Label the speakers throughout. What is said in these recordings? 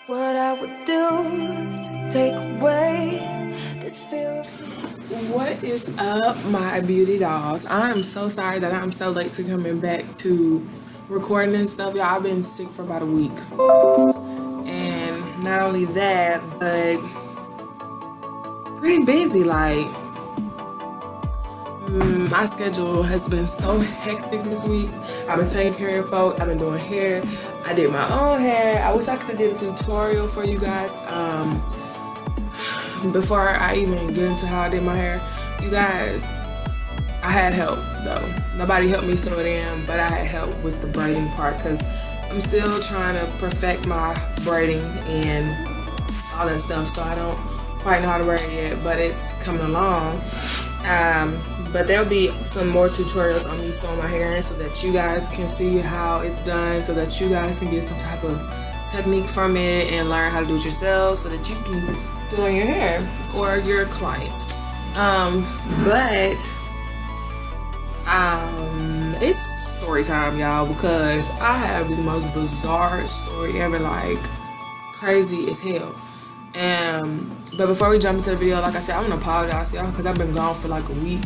Speaker 1: What I would do to take away this fear.
Speaker 2: What is up, my beauty dolls? I am so sorry that I'm so late to coming back to recording and stuff. Y'all, I've been sick for about a week. And not only that, but pretty busy. Like, my schedule has been so hectic this week. I've been taking care of folk. I've been doing hair. I did my own hair. I wish I could have did a tutorial for you guys. Before I even get into how I did my hair, you guys, I had help though. Nobody helped me sew it in, but I had help with the braiding part because I'm still trying to perfect my braiding and all that stuff. So I don't quite know how to braid yet, but it's coming along. But there'll be some more tutorials on me sewing my hair in so that you guys can see how it's done, so that you guys can get some type of technique from it and learn how to do it yourself so that you can do it on your hair or your client. It's story time, y'all, because I have the most bizarre story ever, like crazy as hell. But before we jump into the video, like I said, I'm gonna apologize, y'all, because I've been gone for like a week.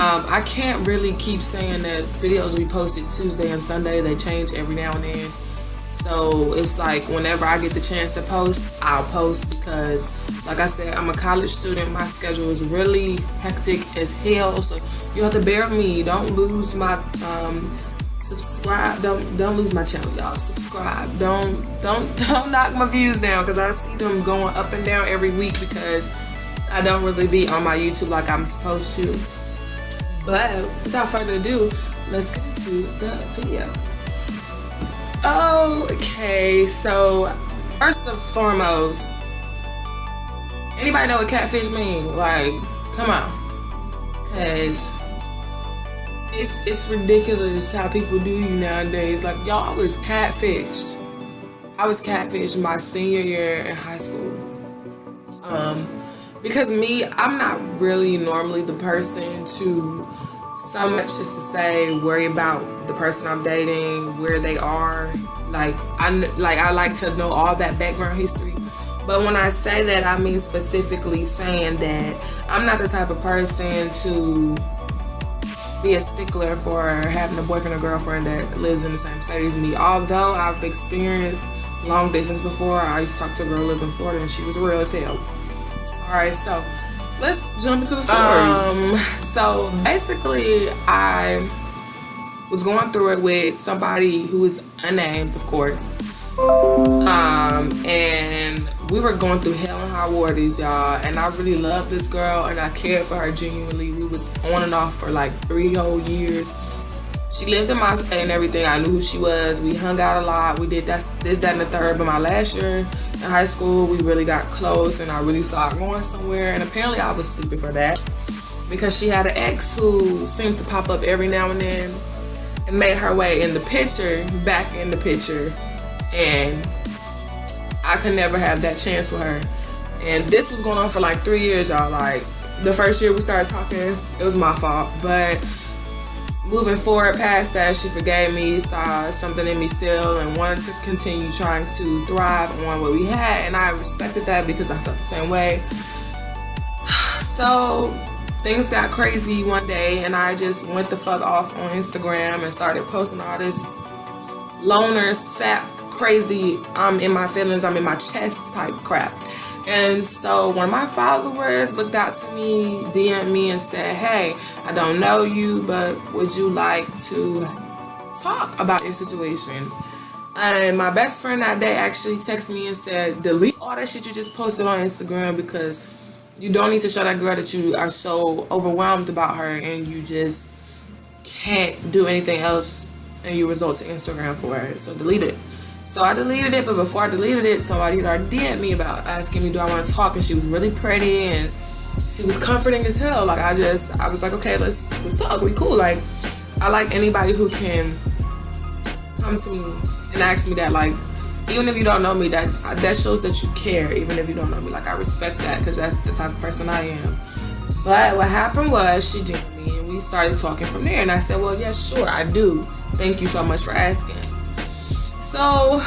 Speaker 2: I can't really keep saying that videos we posted Tuesday and Sunday, they change every now and then. So it's like whenever I get the chance to post, I'll post because, like I said, I'm a college student. My schedule is really hectic as hell. So you have to bear with me. Don't lose my subscribe. Don't lose my channel, y'all. Subscribe. Don't knock my views down because I see them going up and down every week because I don't really be on my YouTube like I'm supposed to. But without further ado, let's get into the video. Okay, so first and foremost, anybody know what catfish mean? Like, come on, cause it's ridiculous how people do you nowadays. Like, y'all, I was catfished. I was catfished my senior year in high school. Because me, I'm not really normally the person to so much as to say worry about the person I'm dating, where they are. Like I like to know all that background history. But when I say that, I mean specifically saying that I'm not the type of person to be a stickler for having a boyfriend or girlfriend that lives in the same state as me. Although I've experienced long distance before. I used to talk to a girl who lived in Florida and she was real as hell. Alright, so let's jump into the story. So basically, I was going through it with somebody who is unnamed, of course. And we were going through hell and high waters, y'all. And I really loved this girl and I cared for her genuinely. We was on and off for like 3 whole years. She lived in my state and everything. I knew who she was. We hung out a lot. We did this, that, and the third. But my last year in high school, we really got close and I really saw her going somewhere. And apparently I was stupid for that because she had an ex who seemed to pop up every now and then and made her way in the picture, back in the picture. And I could never have that chance with her. And this was going on for like 3 years, y'all. Like, the first year we started talking, it was my fault. But moving forward past that, she forgave me, saw something in me still, and wanted to continue trying to thrive on what we had, and I respected that because I felt the same way. So things got crazy one day, and I just went the fuck off on Instagram and started posting all this loner, sap, crazy, I'm in my feelings, I'm in my chest type crap. And so one of my followers looked out to me, DM'd me and said, hey, I don't know you, but would you like to talk about your situation? And my best friend that day actually texted me and said, delete all that shit you just posted on Instagram because you don't need to show that girl that you are so overwhelmed about her and you just can't do anything else and you resort to Instagram for her. So delete it. So I deleted it, but before I deleted it, somebody had already DM'd me about asking me, do I want to talk? And she was really pretty and she was comforting as hell. Like, I was like, okay, let's talk. We cool. Like, I like anybody who can come to me and ask me that. Like, even if you don't know me, that shows that you care. Even if you don't know me, like, I respect that because that's the type of person I am. But what happened was she DM'd me and we started talking from there. And I said, well, yeah, sure, I do. Thank you so much for asking. So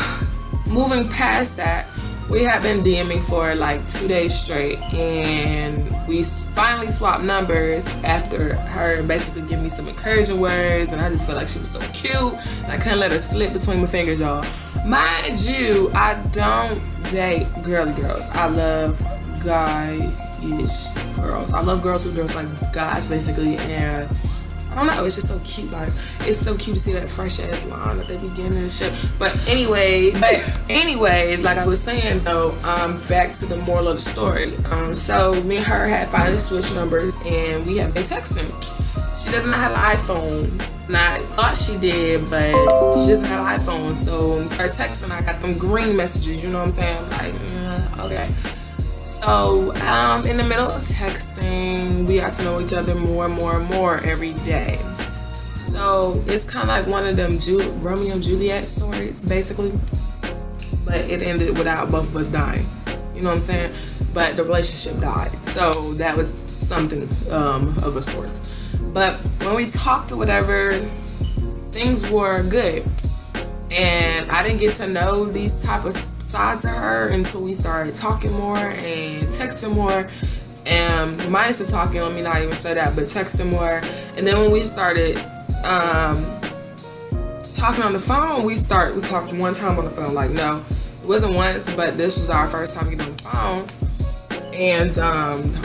Speaker 2: moving past that, we had been DMing for like 2 days straight, and we finally swapped numbers after her basically giving me some encouraging words, and I just felt like she was so cute, and I couldn't let her slip between my fingers, y'all. Mind you, I don't date girly girls. I love guy-ish girls. I love girls who dress like guys, basically, and I don't know, it's just so cute. Like, it's so cute to see that fresh ass line at the beginning and shit. But anyways, like I was saying though, back to the moral of the story. So me and her had finally switched numbers, and we have been texting. She doesn't have an iPhone. And I thought she did, but she doesn't have an iPhone. So when we started texting, I got them green messages, you know what I'm saying? Like, okay. So, in the middle of texting, we got to know each other more and more and more every day. So, it's kind of like one of them Romeo and Juliet stories, basically. But it ended without both of us dying. You know what I'm saying? But the relationship died. So, that was something of a sort. But when we talked or whatever, things were good. And I didn't get to know these type of sides of her until we started talking more and texting more. And minus the talking, let me not even say that, but texting more. And then when we started talking on the phone, we talked one time on the phone. Like, no, it wasn't once, but this was our first time getting on the phone. And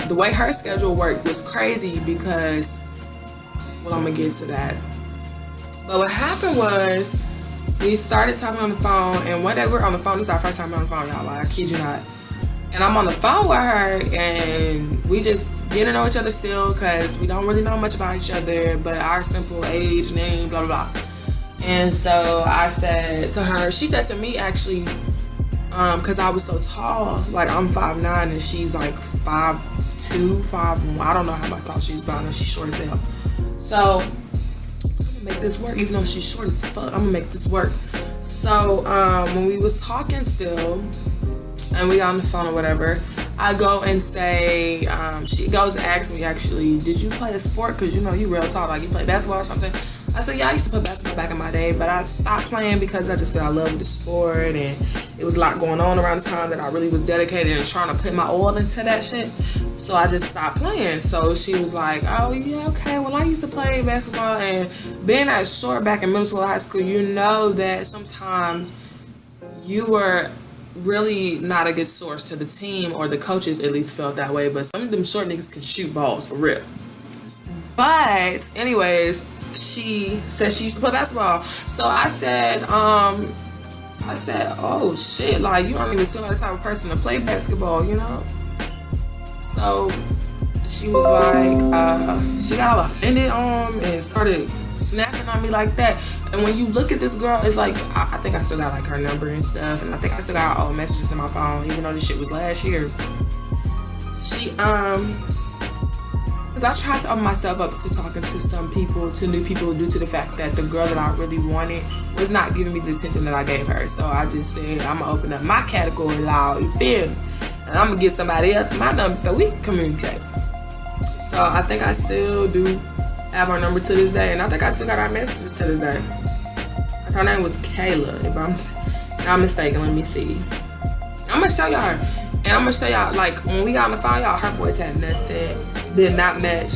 Speaker 2: the way her schedule worked was crazy because, well, I'm gonna get to that. But what happened was, we started talking on the phone, and one day we're on the phone. This is our first time on the phone, y'all. Like, I kid you not. And I'm on the phone with her, and we just get to know each other still because we don't really know much about each other, but our simple age, name, blah, blah, blah. And so I said to her, she said to me, actually, because I was so tall, like I'm 5'9", and she's like 5'2", 5'1". I don't know how tall she's, but I know she's short as hell. So make this work, even though she's short as fuck. I'm gonna make this work. So when we was talking still, and we got on the phone or whatever, I go and say, she goes and asks me, actually, did you play a sport? Because you know you real tall, like you play basketball or something. I said, yeah, I used to play basketball back in my day, but I stopped playing because I just fell in love with the sport, and it was a lot going on around the time that I really was dedicated and trying to put my all into that shit. So I just stopped playing. So she was like, oh yeah, okay, well I used to play basketball, and being that short back in middle school or high school, you know that sometimes you were really not a good source to the team, or the coaches at least felt that way, but some of them short niggas can shoot balls for real. But anyways, she said she used to play basketball. So I said, oh shit, like you don't even seem like the type of person to play basketball, you know? So she was like, she got all offended and started snapping on me like that. And when you look at this girl, it's like, I think I still got like her number and stuff, and I think I still got all messages in my phone, even though this shit was last year. She, because I tried to open myself up to talking to some people, to new people, due to the fact that the girl that I really wanted was not giving me the attention that I gave her. So I just said, I'm going to open up my category loud, you feel me? And I'm going to give somebody else my number so we can communicate. So I think I still do have her number to this day, and I think I still got our messages to this day. Cause her name was Kayla, if I'm not mistaken. Let me see. I'm going to show y'all her. And I'm going to show y'all, like, when we got on the phone, y'all, her voice had nothing, did not match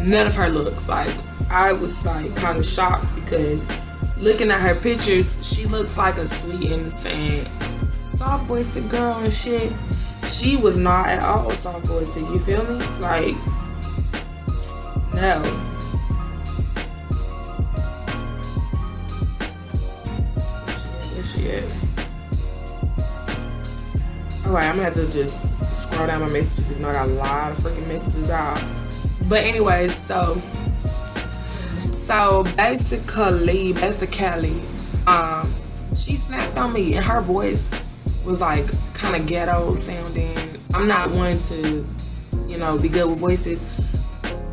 Speaker 2: none of her looks. Like, I was, like, kind of shocked because looking at her pictures, she looks like a sweet, innocent, soft-voiced girl and shit. She was not at all soft-voiced, you feel me? Like, no. Where she at? Alright, I'm gonna have to just scroll down my messages. You know, I got a lot of freaking messages out. But anyways, so basically, she snapped on me, and her voice was like kind of ghetto sounding. I'm not one to, you know, be good with voices,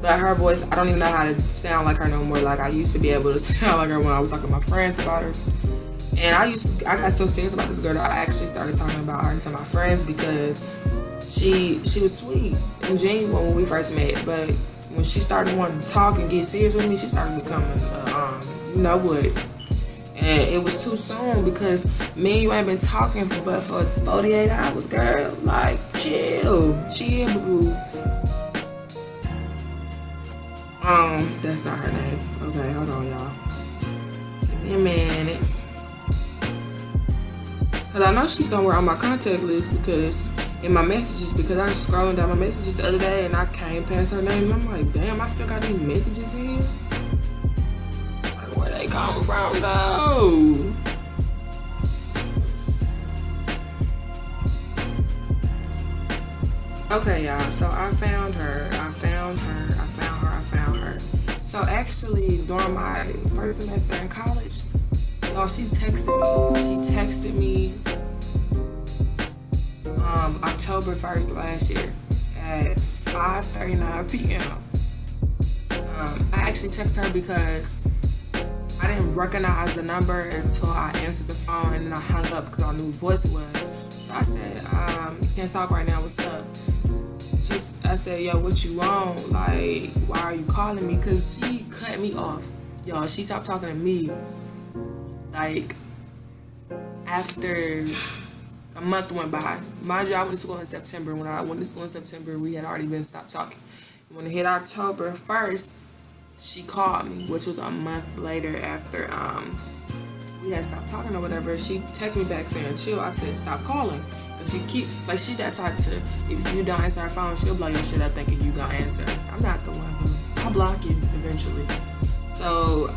Speaker 2: but her voice, I don't even know how to sound like her no more. Like I used to be able to sound like her when I was talking to my friends about her. And I got so serious about this girl that I actually started talking about her to my friends because she was sweet and genuine when we first met. But when she started wanting to talk and get serious with me, she started becoming, you know what, And it was too soon because me and you ain't been talking for 48 hours, girl. Like, chill, boo. That's not her name. Okay, hold on, y'all. Give me a minute. Cause I know she's somewhere on my contact list because in my messages, because I was scrolling down my messages the other day and I came past her name and I'm like, damn, I still got these messages in here. Like, where they come from though? Okay, y'all, so I found her. So actually, during my first semester in college, y'all, she texted me October 1st last year at 5:39 p.m. I actually texted her because I didn't recognize the number until I answered the phone and then I hung up because I knew who voice it was. So I said, you can't talk right now, what's up? I said, yo, what you want? Like, why are you calling me? Because she cut me off. Y'all, she stopped talking to me, like, after a month went by. Mind you, I went to school in September. When I went to school in September, we had already been stopped talking. When it hit October 1st, she called me, which was a month later after we had stopped talking or whatever. She texted me back saying, chill. I said, stop calling. She she that type to, if you don't answer her phone, she'll blow your shit up thinking you gonna answer. I'm not the one, but I'll block you eventually. So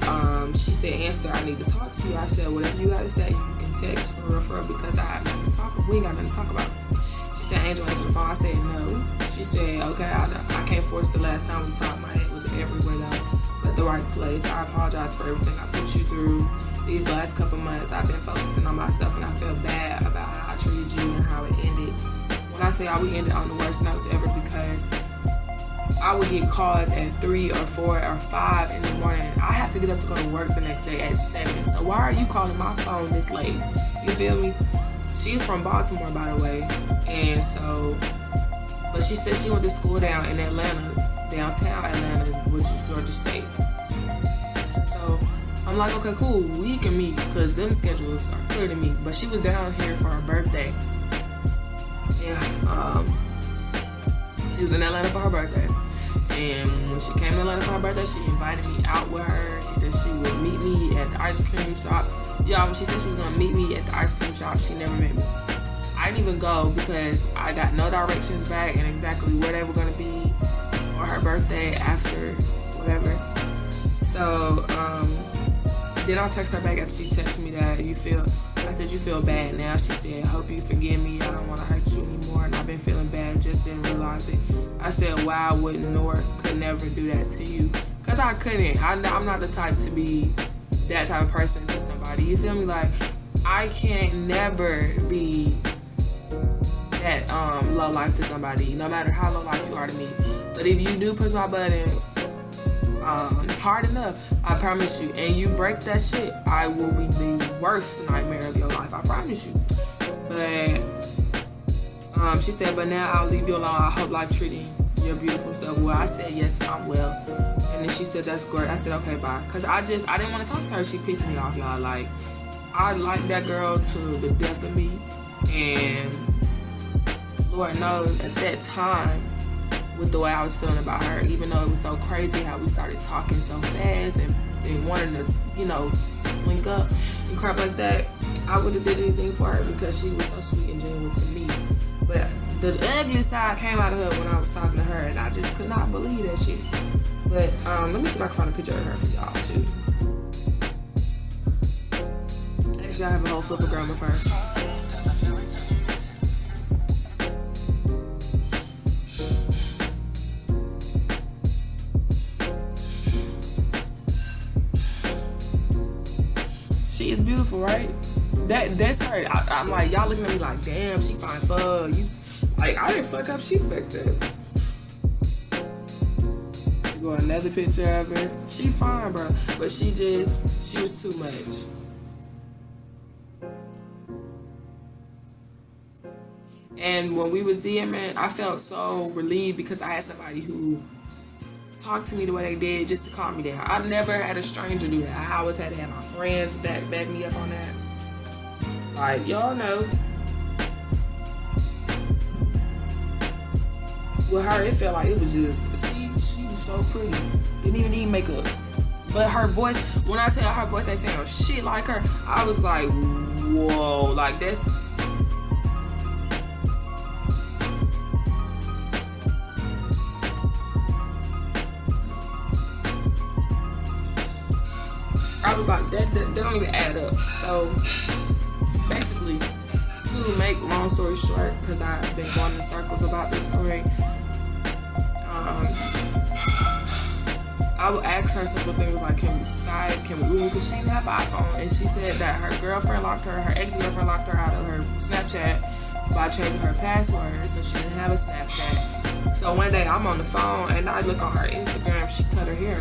Speaker 2: she said, answer, I need to talk to you. I said, whatever you gotta say, you can text for real, because I have nothing to talk about. We ain't got nothing to talk about. She said, Angel, answer the phone. I said, no. She said, okay, I can't force the last time we talked. My head was everywhere though, but the right place. I apologize for everything I put you through. These last couple months, I've been focusing on myself, and I feel bad about how I treated you and how it ended. When I say we ended on the worst notes ever, because I would get calls at 3 or 4 or 5 in the morning. I have to get up to go to work the next day at 7. So why are you calling my phone this late? You feel me? She's from Baltimore, by the way. And so, but she said she went to school down in Atlanta, downtown Atlanta, which is Georgia State. And so I'm like, okay, cool, we can meet because them schedules are clear to me. But she was down here for her birthday. And she was in Atlanta for her birthday. And when she came to Atlanta for her birthday, she invited me out with her. She said she would meet me at the ice cream shop. Y'all, when she said she was gonna meet me at the ice cream shop, she never met me. I didn't even go because I got no directions back and exactly where they were gonna be for her birthday after whatever. So, then I text her back after she texted me that I said, you feel bad now. She said, hope you forgive me. I don't want to hurt you anymore. And I've been feeling bad, just didn't realize it. I said, why I wouldn't nor could never do that to you. Because I couldn't. I'm not the type to be that type of person to somebody. You feel me? Like, I can't never be that low life to somebody, no matter how low life you are to me. But if you do push my button hard enough, I promise you, and you break that shit, I will be the worst nightmare of your life, I promise you. But she said, but now I'll leave you alone. I hope life treating your beautiful self well. I said, yes, I'm well. And then she said, that's great. I said, okay, bye. Because I didn't want to talk to her. She pissed me off, y'all. Like, I like that girl to the death of me. And Lord knows, at that time, with the way I was feeling about her, even though it was so crazy how we started talking so fast and wanting to, link up and crap like that, I would have did anything for her because she was so sweet and genuine to me. But the ugly side came out of her when I was talking to her, and I just could not believe that shit. But let me see if I can find a picture of her for y'all too. Actually, I have a whole flipogram of her. She is beautiful, right? That's her. I'm like, y'all looking at me like, damn, she fine fuck. You, like, I didn't fuck up, she fucked up. You go another picture of her. She fine, bro. But she was too much. And when we was DMing, I felt so relieved because I had somebody who talk to me the way they did just to calm me down. I never had a stranger do that. I always had to have my friends back me up on that. Like, y'all know, with her, it felt like it was just, see, she was so pretty. Didn't even need makeup. But her voice, when I tell her voice ain't sound shit like her, I was like, whoa, like that's, I was like, that don't even add up. So basically, to make long story short, because I've been going in circles about this story, I would ask her simple things like, can we Skype, can we Google, because she didn't have an iPhone, and she said that her ex-girlfriend locked her out of her Snapchat by changing her password, so she didn't have a Snapchat. So one day I'm on the phone and I look on her Instagram, she cut her hair.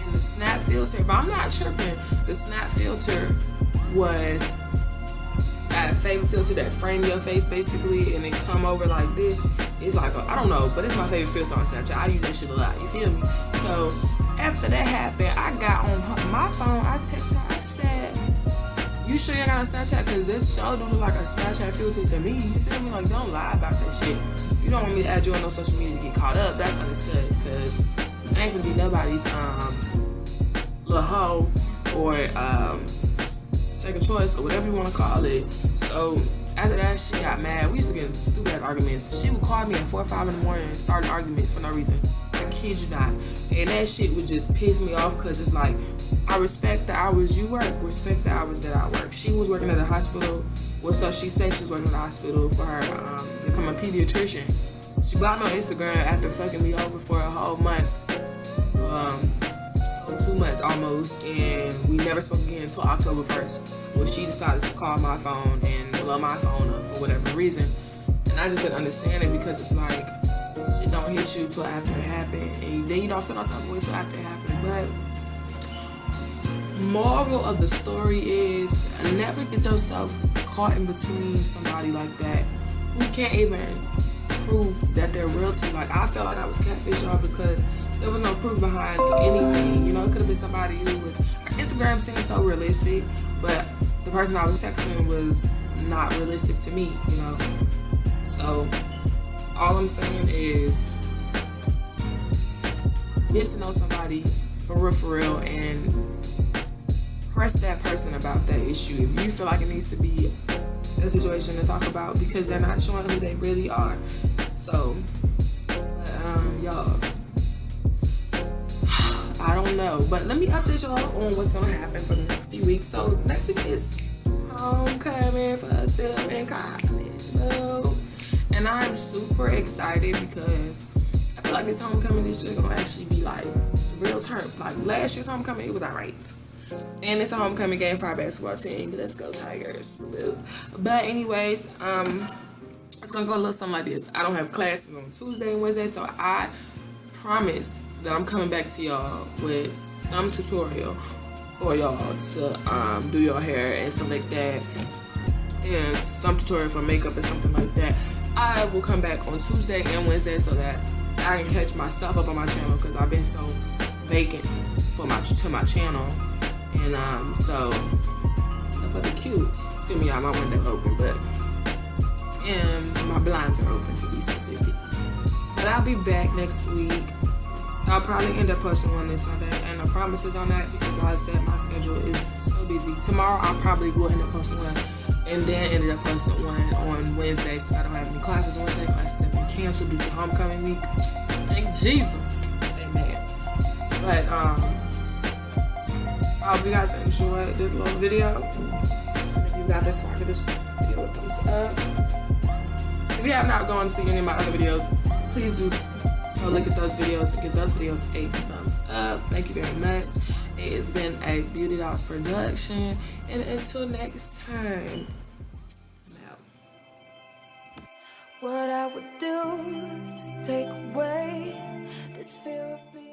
Speaker 2: And the snap filter, but I'm not tripping, the snap filter was a favorite filter that frame your face basically and then come over like this. It's like, I don't know, but it's my favorite filter on Snapchat. I use that shit a lot, you feel me? So after that happened, I got on my phone, I texted her, I said, you sure you got a Snapchat? Because this show do look like a Snapchat filter to me, you feel me? Like, don't lie about that shit. You don't want me to add you on no social media to get caught up, that's understood, because I ain't gonna be nobody's little hoe or second choice or whatever you want to call it. So after that, she got mad. We used to get in stupid arguments. She would call me at 4 or 5 in the morning and start arguments for no reason. I kid you not. And that shit would just piss me off because it's like, I respect the hours you work, respect the hours that I work. She was working at a hospital. Well, so she said she was working at a hospital for her to become a pediatrician. She blocked me on Instagram after fucking me over for a whole month. 2 months almost, and we never spoke again until October 1st when she decided to call my phone and blow my phone up for whatever reason. And I just didn't understand it because it's like, shit don't hit you till after it happened, and then you don't feel no type of way till after it happened. But moral of the story is, never get yourself caught in between somebody like that who can't even prove that they're real to you. Like, I felt like I was catfished, y'all, because there was no proof behind anything. You know, it could have been somebody who was, her Instagram seemed so realistic, but the person I was texting was not realistic to me, you know. So all I'm saying is, get to know somebody for real, and press that person about that issue if you feel like it needs to be a situation to talk about, because they're not showing who they really are. So y'all, I don't know, but let me update y'all on what's gonna happen for the next few weeks. So next week is homecoming for us still in college, bro. And I'm super excited because I feel like this homecoming this year gonna actually be like real turn. Like last year's homecoming, it was alright. And it's a homecoming game for our basketball team. Let's go Tigers. But anyways, it's gonna go a little something like this. I don't have classes on Tuesday and Wednesday, so I promise that I'm coming back to y'all with some tutorial for y'all to do your hair and stuff like that, and some tutorial for makeup and something like that. I will come back on Tuesday and Wednesday so that I can catch myself up on my channel, because I've been so vacant to my channel. And so but cute. Still me out, my window open, but and my blinds are open to be specific. But I'll be back next week. I'll probably end up posting one this Sunday, and no promises on that because like I said, my schedule is so busy. Tomorrow I probably will end up posting one, and then ended up posting one on Wednesday, so I don't have any classes Wednesday. Classes have been canceled due to homecoming week. Thank Jesus. Amen. But I hope you guys enjoyed this little video. And if you got this far, give this video a thumbs up. If you have not gone to see any of my other videos, please do go look at those videos and give those videos a thumbs up. Thank you very much. It has been a Beauty Dolls production. And until next time, I'm out.
Speaker 1: What I would do to take away this fear of being